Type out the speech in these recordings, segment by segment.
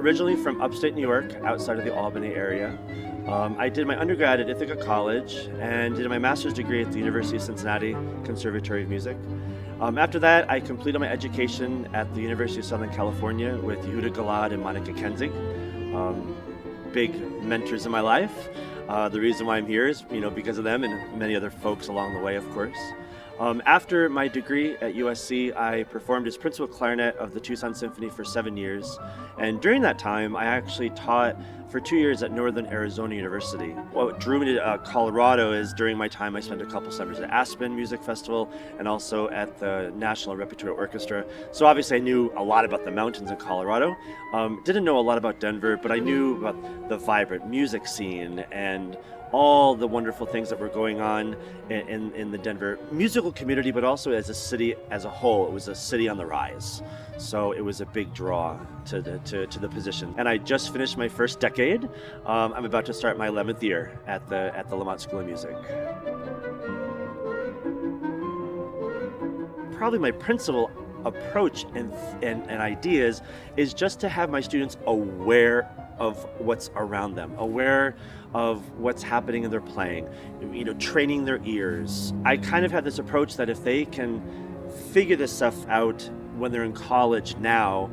originally from upstate New York, outside of the Albany area. I did my undergrad at Ithaca College and did my master's degree at the University of Cincinnati Conservatory of Music. After that, I completed my education at the University of Southern California with Yehuda Gilad and Monica Kenzig, big mentors in my life. The reason why I'm here is, because of them and many other folks along the way, of course. After my degree at USC, I performed as principal clarinet of the Tucson Symphony for 7 years. And during that time, I actually taught for 2 years at Northern Arizona University. What drew me to Colorado is during my time, I spent a couple summers at Aspen Music Festival and also at the National Repertoire Orchestra. So obviously I knew a lot about the mountains in Colorado. Didn't know a lot about Denver, but I knew about the vibrant music scene and all the wonderful things that were going on in the Denver musical community, but also as a city as a whole. It was a city on the rise. So it was a big draw to the position. And I just finished my first decade. I'm about to start my 11th year at the Lamont School of Music. Probably my principal approach and ideas is just to have my students aware of what's around them, aware of what's happening in their playing, training their ears. I kind of have this approach that if they can figure this stuff out when they're in college now,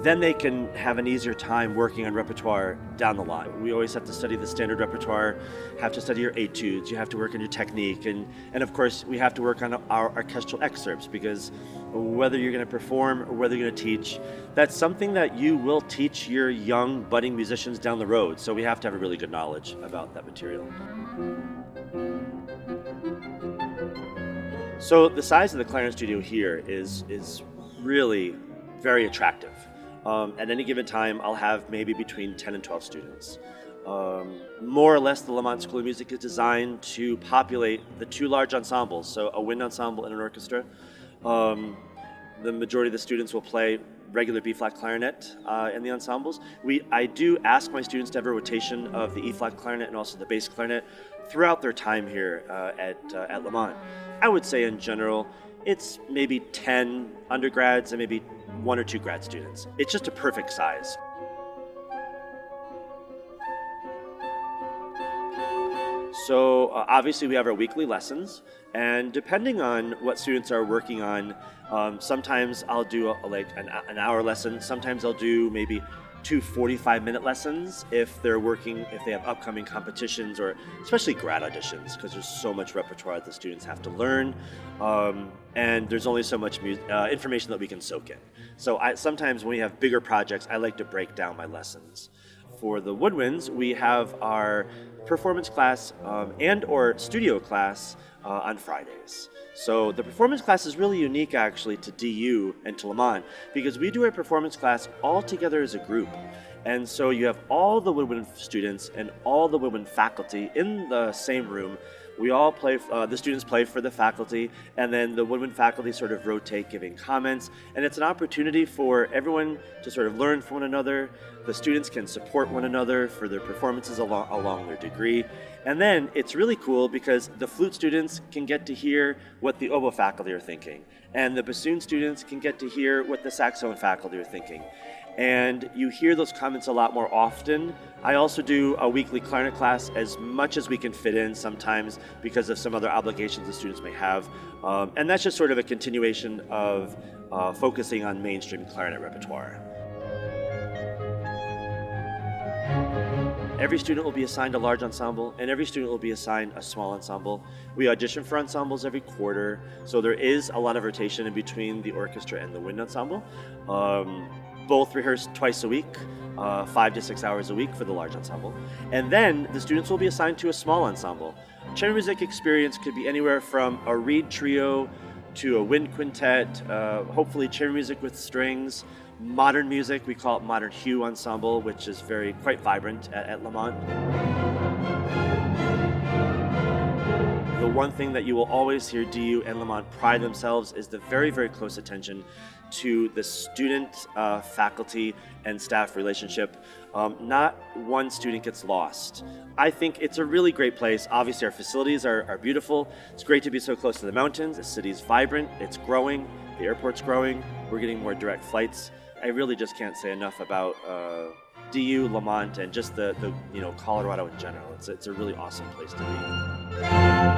then they can have an easier time working on repertoire down the line. We always have to study the standard repertoire, have to study your etudes, you have to work on your technique, and of course we have to work on our orchestral excerpts, because whether you're going to perform or whether you're going to teach, that's something that you will teach your young budding musicians down the road. So we have to have a really good knowledge about that material. So the size of the clarinet studio here is really very attractive. At any given time, I'll have maybe between 10 and 12 students. More or less, the Lamont School of Music is designed to populate the two large ensembles, so a wind ensemble and an orchestra. The majority of the students will play regular B-flat clarinet in the ensembles. I do ask my students to have a rotation of the E-flat clarinet and also the bass clarinet throughout their time here at Lamont. I would say in general, it's maybe 10 undergrads and maybe 1 or 2 grad students. It's just a perfect size. So obviously we have our weekly lessons, and depending on what students are working on, sometimes I'll do an hour lesson, sometimes I'll do maybe 2 45-minute lessons if they have upcoming competitions or especially grad auditions, because there's so much repertoire that the students have to learn, and there's only so much information that we can soak in. So sometimes when we have bigger projects, I like to break down my lessons. For the Woodwinds, we have our performance class and or studio class on Fridays. So the performance class is really unique actually to DU and to Lamont, because we do a performance class all together as a group. And so you have all the Woodwind students and all the Woodwind faculty in the same room. We all play, the students play for the faculty, and then the Woodwind faculty sort of rotate giving comments, and it's an opportunity for everyone to sort of learn from one another. The students can support one another for their performances along their degree. And then it's really cool because the flute students can get to hear what the oboe faculty are thinking, and the bassoon students can get to hear what the saxophone faculty are thinking. And you hear those comments a lot more often. I also do a weekly clarinet class as much as we can fit in sometimes because of some other obligations the students may have. And that's just sort of a continuation of focusing on mainstream clarinet repertoire. Every student will be assigned a large ensemble, and every student will be assigned a small ensemble. We audition for ensembles every quarter, so there is a lot of rotation in between the orchestra and the wind ensemble. Both rehearse twice a week, 5 to 6 hours a week for the large ensemble. And then the students will be assigned to a small ensemble. Chamber music experience could be anywhere from a reed trio to a wind quintet, hopefully chamber music with strings, modern music, we call it modern hue ensemble, which is quite vibrant at Lamont. The one thing that you will always hear DU and Lamont pride themselves is the very, very close attention to the student, faculty, and staff relationship. Not one student gets lost. I think it's a really great place. Obviously our facilities are beautiful. It's great to be so close to the mountains. The city's vibrant, it's growing, the airport's growing, we're getting more direct flights. I really just can't say enough about DU, Lamont, and just the Colorado in general. It's a really awesome place to be.